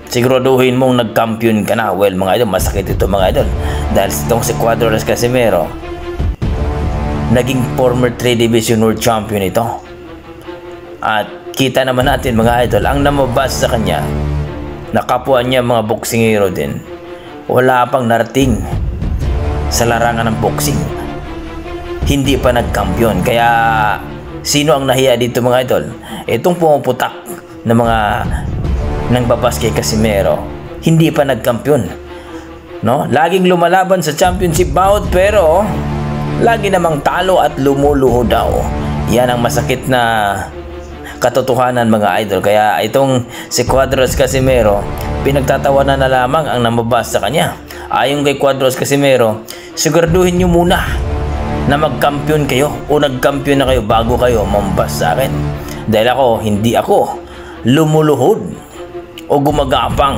siguraduhin mong nag-champion ka na. Well, mga idol, masakit ito mga idol. Dahil itong si Cuadras Casimero, naging former 3 Division World Champion ito. At kita naman natin mga idol, ang namabas sa kanya, nakapwa niya mga boksingero din, wala pang narating sa larangan ng boxing, hindi pa nag-champion. Kaya sino ang nahiya dito mga idol? Itong pumuputak na mga nangbabas kay Casimero, hindi pa nag-champion, no? Laging lumalaban sa championship bout, pero lagi namang talo at lumuluho daw. Yan ang masakit na katotohanan mga idol. Kaya itong si Cuadras Casimero, pinagtatawanan na lamang ang namabas sa kanya. Ayon kay Cuadras Casimero, siguraduhin nyo muna na mag-champion kayo o nag-champion na kayo bago kayo mamabas sa akin. Dahil ako, hindi ako lumuluhod o gumagapang